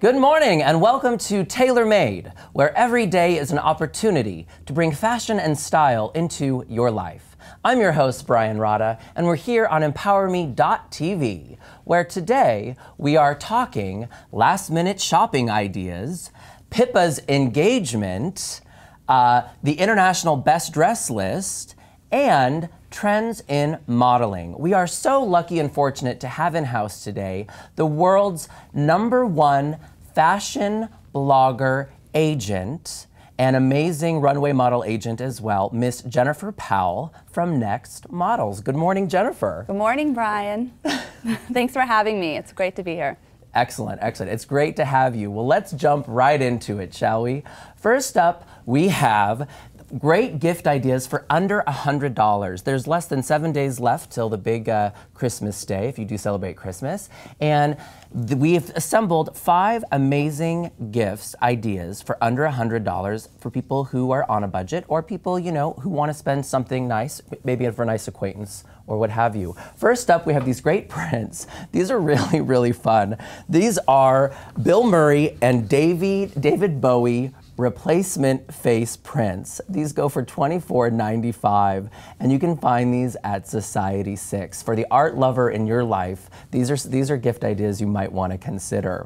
Good morning and welcome to Tailor Made, where every day is an opportunity to bring fashion and style into your life. I'm your host, Brian Rada, and we're here on emPOWERme.tv, where today we are talking last-minute shopping ideas, Pippa's engagement, the International Best Dress List, and trends in modeling. We are so lucky and fortunate to have in-house today the world's #1 fashion blogger agent and amazing runway model agent as well, Miss Jennifer Powell from Next Models. Good morning, Jennifer. Good morning, Brian. Thanks for having me. It's great to be here. Excellent, excellent. It's great to have you. Well, let's jump right into it, shall we? First up, we have great gift ideas for under $100. There's less than 7 days left till the big Christmas day, if you do celebrate Christmas. And we've assembled 5 amazing gifts ideas for under $100 for people who are on a budget or people, you know, who want to spend something nice, maybe for a nice acquaintance or what have you. First up, we have these great prints. These are really, really fun. These are Bill Murray and David Bowie replacement face prints. These go for $24.95, and you can find these at Society 6. For the art lover in your life, these are gift ideas you might want to consider.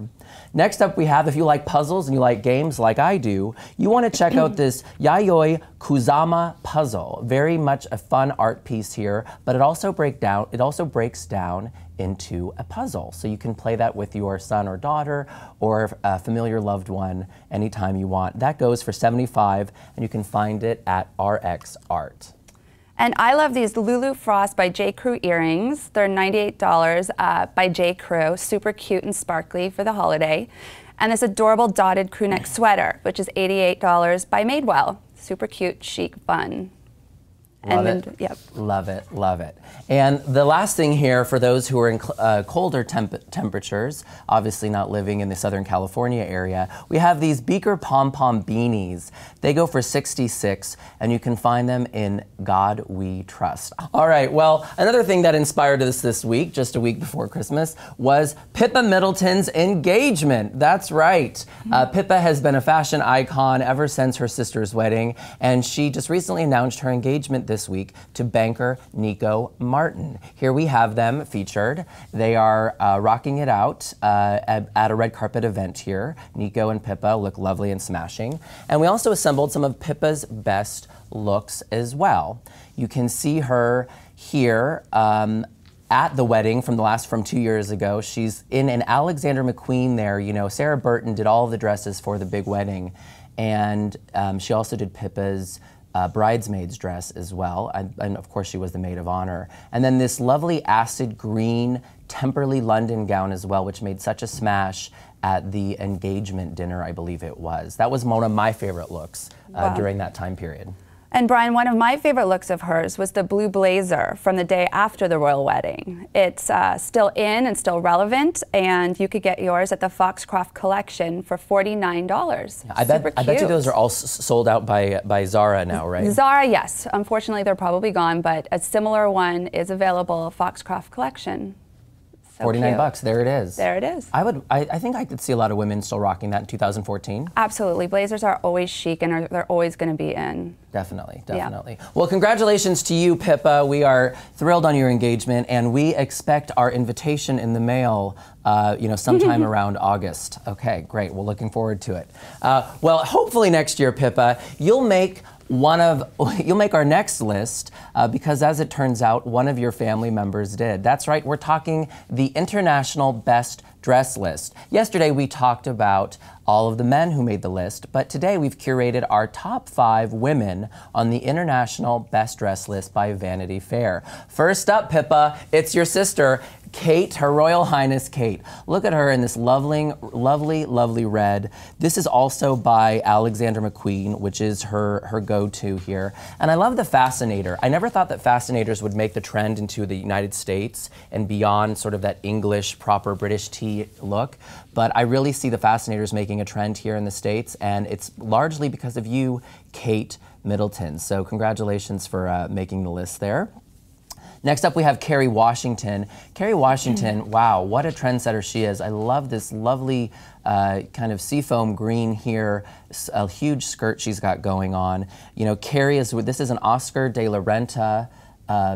Next up we have, if you like puzzles and you like games like I do, you want to check out this Yayoi Kusama puzzle. Very much a fun art piece here, but it also breaks down into a puzzle. So you can play that with your son or daughter or a familiar loved one anytime you want. That goes for $75, and you can find it at RxArt. And I love these Lulu Frost by J.Crew earrings. They're $98 by J.Crew. Super cute and sparkly for the holiday. And this adorable dotted crew neck sweater, which is $88 by Madewell. Super cute, chic, fun. Love it. Yep. Love it, love it. And the last thing here for those who are in colder temperatures, obviously not living in the Southern California area, we have these Beaker pom-pom beanies. They go for $66, and you can find them in God We Trust. All right, well, another thing that inspired us this week, just a week before Christmas, was Pippa Middleton's engagement. That's right. Pippa has been a fashion icon ever since her sister's wedding, and she just recently announced her engagement this week to banker Nico Martin. Here we have them featured. They are rocking it out at a red carpet event here. Nico and Pippa look lovely and smashing. And we also assembled some of Pippa's best looks as well. You can see her here at the wedding from 2 years ago. She's in an Alexander McQueen there. You know, Sarah Burton did all of the dresses for the big wedding. And she also did Pippa's bridesmaid's dress as well, and of course she was the maid of honor. And then this lovely acid green Temperley London gown as well, which made such a smash at the engagement dinner, I believe it was. That was one of my favorite looks during that time period. And Brian, one of my favorite looks of hers was the blue blazer from the day after the royal wedding. It's still in and still relevant, and you could get yours at the Foxcroftcollection for $49. I bet you those are all sold out by Zara now, right? Zara, yes. Unfortunately, they're probably gone, but a similar one is available at Foxcroftcollection. So 49 bucks, there it is. There it is. I think I could see a lot of women still rocking that in 2014. Absolutely. Blazers are always chic, and they're always going to be in. Definitely, definitely. Yeah. Well, congratulations to you, Pippa. We are thrilled on your engagement, and we expect our invitation in the mail, you know, sometime around August. Okay, great. We're looking forward to it. Well, hopefully next year, Pippa, you'll make our next list because, as it turns out, one of your family members did. That's right, we're talking the International Best Dress List. Yesterday we talked about all of the men who made the list, but today we've curated our top 5 women on the International Best Dress List by Vanity Fair. First up, Pippa, it's your sister, Kate, Her Royal Highness Kate. Look at her in this lovely, lovely red. This is also by Alexander McQueen, which is her go-to here. And I love the fascinator. I never thought that fascinators would make the trend into the United States and beyond sort of that English, proper British tea look. But I really see the fascinators making a trend here in the States, and it's largely because of you, Kate Middleton. So congratulations for making the list there. Next up, we have Kerry Washington. Kerry Washington, wow, what a trendsetter she is. I love this lovely kind of seafoam green here, a huge skirt she's got going on. You know, Kerry this is an Oscar de la Renta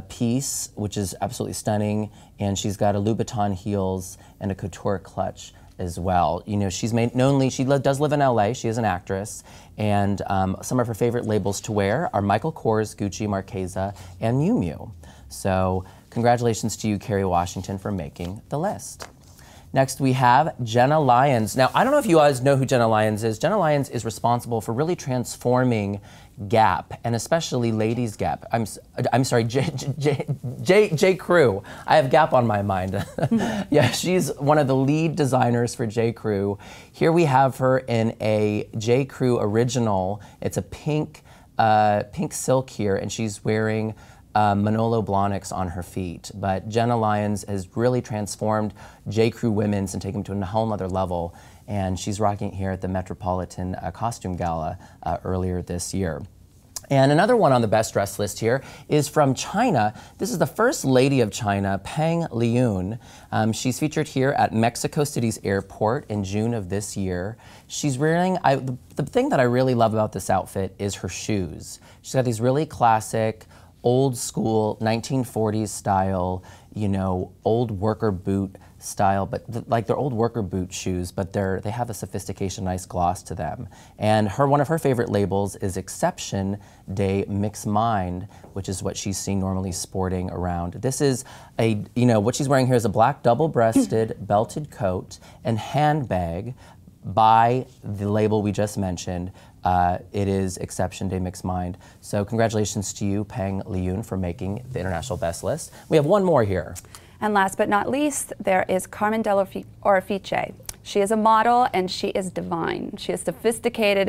piece, which is absolutely stunning, and she's got a Louboutin heels and a KOTUR clutch as well. You know, she's made she does live in LA, she is an actress, and some of her favorite labels to wear are Michael Kors, Gucci, Marchesa, and Miu Miu. So congratulations to you, Kerry Washington, for making the list. Next, we have Jenna Lyons. Now, I don't know if you guys know who Jenna Lyons is. Jenna Lyons is responsible for really transforming Gap, and especially Ladies Gap. I'm sorry, J.Crew. I have Gap on my mind. Yeah, she's one of the lead designers for J.Crew. Here we have her in a J.Crew original. It's a pink silk here, and she's wearing Manolo Blahniks on her feet. But Jenna Lyons has really transformed J.Crew women's and taken them to a whole other level. And she's rocking it here at the Metropolitan Costume Gala earlier this year. And another one on the best dress list here is from China. This is the first lady of China, Peng Liyun. She's featured here at Mexico City's airport in June of this year. She's wearing, the thing that I really love about this outfit is her shoes. She's got these really classic, old school 1940s style, you know, old worker boot style, but like they're old worker boot shoes, but they have a sophistication, nice gloss to them. And one of her favorite labels is Exception de Mixed Mind, which is what she's seen normally sporting around. This is what she's wearing here is a black double-breasted belted coat and handbag by the label we just mentioned. It is Exception de Mixed Mind. So congratulations to you, Peng Liyun, for making the international best list. We have one more here. And last but not least, there is Carmen Dell'Orefice. She is a model and she is divine. She is sophisticated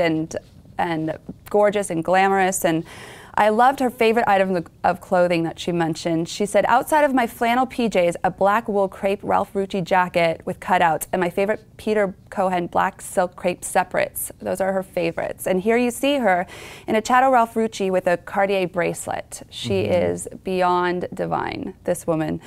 and gorgeous and glamorous, and I loved her favorite item of clothing that she mentioned. She said, outside of my flannel PJs, a black wool crepe Ralph Rucci jacket with cutouts, and my favorite Peter Cohen black silk crepe separates. Those are her favorites. And here you see her in a Chatto Ralph Rucci with a Cartier bracelet. She is beyond divine, this woman.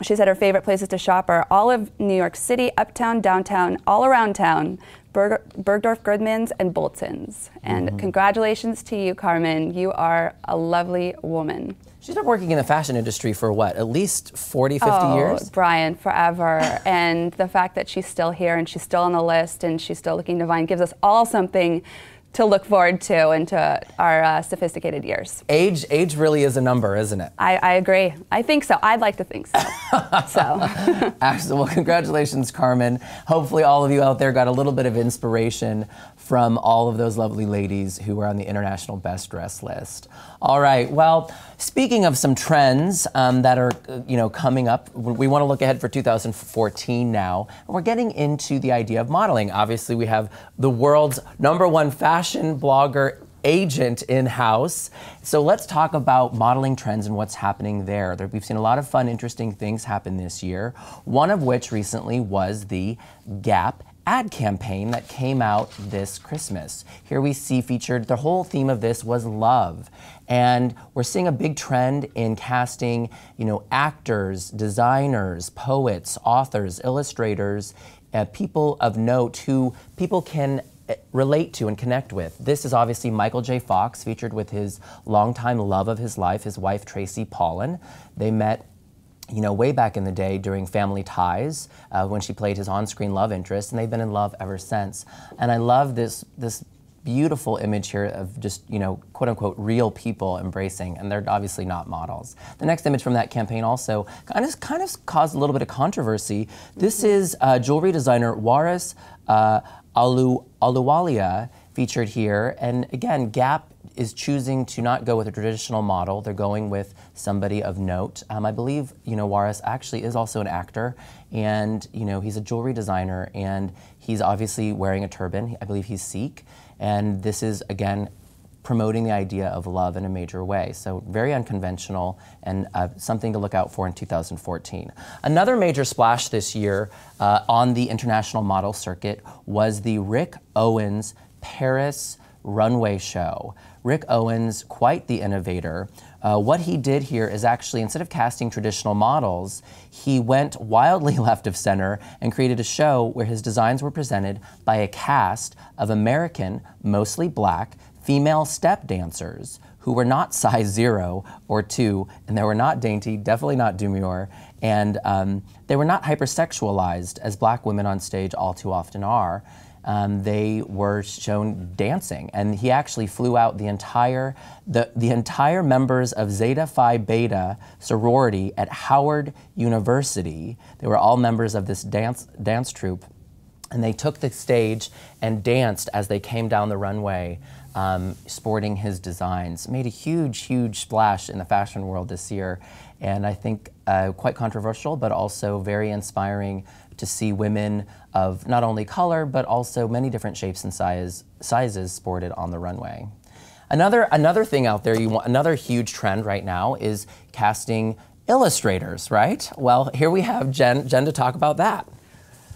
She said her favorite places to shop are all of New York City, uptown, downtown, all around town, Bergdorf Goodman's and Bolton's. And congratulations to you, Carmen. You are a lovely woman. She's been working in the fashion industry for what, at least 40, 50 years? Brian, forever. And the fact that she's still here and she's still on the list and she's still looking divine gives us all something to look forward to into our sophisticated years. Age really is a number, isn't it? I agree. I think so. I'd like to think so. Excellent. Well, congratulations, Carmen. Hopefully all of you out there got a little bit of inspiration from all of those lovely ladies who were on the International Best Dress list. All right, well, speaking of some trends that are coming up, we want to look ahead for 2014 now, and we're getting into the idea of modeling. Obviously, we have the world's #1 fashion blogger agent in-house. So let's talk about modeling trends and what's happening there. We've seen a lot of fun, interesting things happen this year, one of which recently was the Gap ad campaign that came out this Christmas. Here we see featured, the whole theme of this was love. And we're seeing a big trend in casting, actors, designers, poets, authors, illustrators, people of note who people can relate to and connect with. This is obviously Michael J. Fox, featured with his longtime love of his life, his wife Tracy Pollan. They met way back in the day during Family Ties when she played his on-screen love interest, and they've been in love ever since. And I love this beautiful image here of just, quote-unquote real people embracing, and they're obviously not models. The next image from that campaign also kind of caused a little bit of controversy. This is jewelry designer Waris Aluwalia featured here, and again, Gap is choosing to not go with a traditional model. They're going with somebody of note. I believe, Waris actually is also an actor, and, he's a jewelry designer, and he's obviously wearing a turban. I believe he's Sikh, and this is, again, promoting the idea of love in a major way. So very unconventional and something to look out for in 2014. Another major splash this year on the international model circuit was the Rick Owens Paris runway show. Rick Owens, quite the innovator, What he did here is actually, instead of casting traditional models, he went wildly left of center and created a show where his designs were presented by a cast of American, mostly black, female step dancers who were not size 0 or 2, and they were not dainty, definitely not demure, and they were not hypersexualized as black women on stage all too often are. They were shown dancing, and he actually flew out the entire members of Zeta Phi Beta sorority at Howard University. They were all members of this dance troupe, and they took the stage and danced as they came down the runway, sporting his designs. Made a huge, huge splash in the fashion world this year, and I think quite controversial, but also very inspiring to see women of not only color, but also many different shapes and sizes sported on the runway. Another thing out there, another huge trend right now is casting illustrators, right? Well, here we have Jen to talk about that.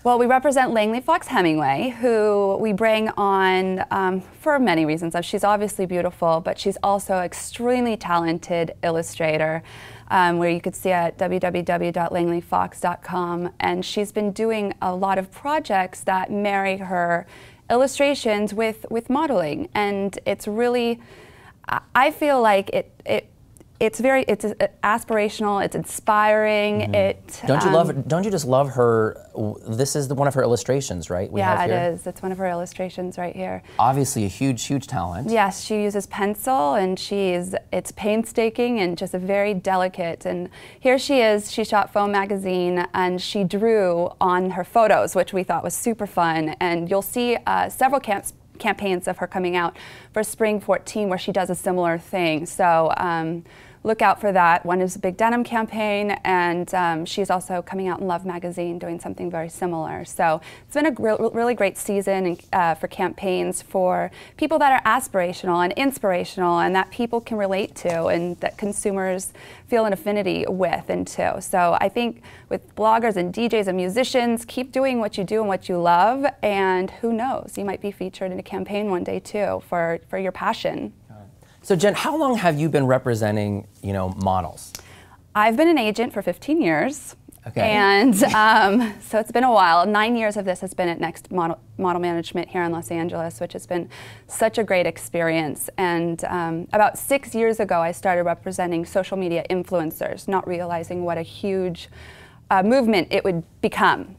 Well, we represent Langley Fox Hemingway, who we bring on for many reasons. She's obviously beautiful, but she's also an extremely talented illustrator, where you could see at www.langleyfox.com. And she's been doing a lot of projects that marry her illustrations with modeling. And it's really, I feel like it's aspirational, it's inspiring. Mm-hmm. Don't you just love her? This is one of her illustrations, right? Yeah, it is. It's one of her illustrations right here. Obviously a huge, huge talent. Yes, she uses pencil, and it's painstaking and just a very delicate. And here she is, she shot Foam magazine, and she drew on her photos, which we thought was super fun. And you'll see several campaigns of her coming out for Spring 14 where she does a similar thing. So look out for that. One is a big denim campaign, and she's also coming out in Love magazine doing something very similar. So it's been a really great season for campaigns for people that are aspirational and inspirational and that people can relate to and that consumers feel an affinity with and to. So I think with bloggers and DJs and musicians, keep doing what you do and what you love, and who knows, you might be featured in a campaign one day too for your passion. So Jen, how long have you been representing, models? I've been an agent for 15 years. Okay. And so it's been a while. 9 years of this has been at Next Model Management here in Los Angeles, which has been such a great experience. And about 6 years ago, I started representing social media influencers, not realizing what a huge movement it would become.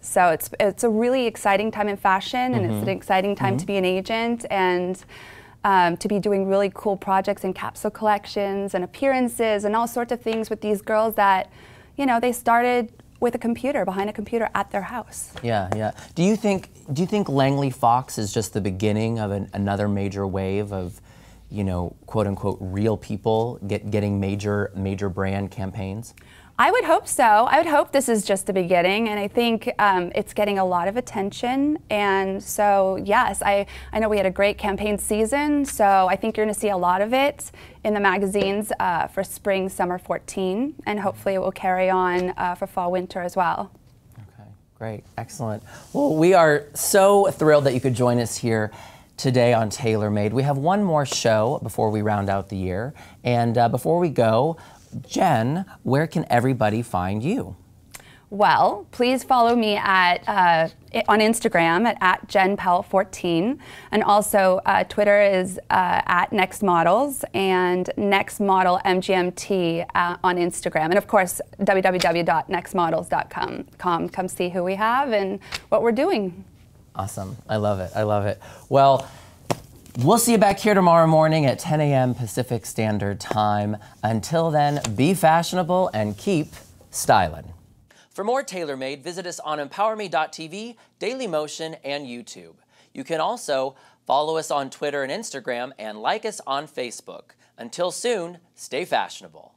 So it's a really exciting time in fashion, and it's an exciting time to be an agent, and to be doing really cool projects and capsule collections and appearances and all sorts of things with these girls that, they started with a computer, behind a computer at their house. Yeah, yeah. Do you think Langley Fox is just the beginning of another major wave of, quote unquote, real people getting major brand campaigns? I would hope so. I would hope this is just the beginning, and I think it's getting a lot of attention. And so, yes, I know we had a great campaign season, so I think you're going to see a lot of it in the magazines for spring, summer 14, and hopefully it will carry on for fall, winter as well. Okay, great, excellent. Well, we are so thrilled that you could join us here today on Tailor Made. We have one more show before we round out the year, and before we go, Jen, where can everybody find you? Well, please follow me on Instagram at JenPowell14, and also Twitter is at Next Models and Next Model MGMT on Instagram, and of course www.nextmodels.com. Come see who we have and what we're doing. Awesome, I love it, I love it. Well, we'll see you back here tomorrow morning at 10 a.m. Pacific Standard Time. Until then, be fashionable and keep styling. For more Tailor Made, visit us on emPOWERme.tv, Dailymotion, and YouTube. You can also follow us on Twitter and Instagram and like us on Facebook. Until soon, stay fashionable.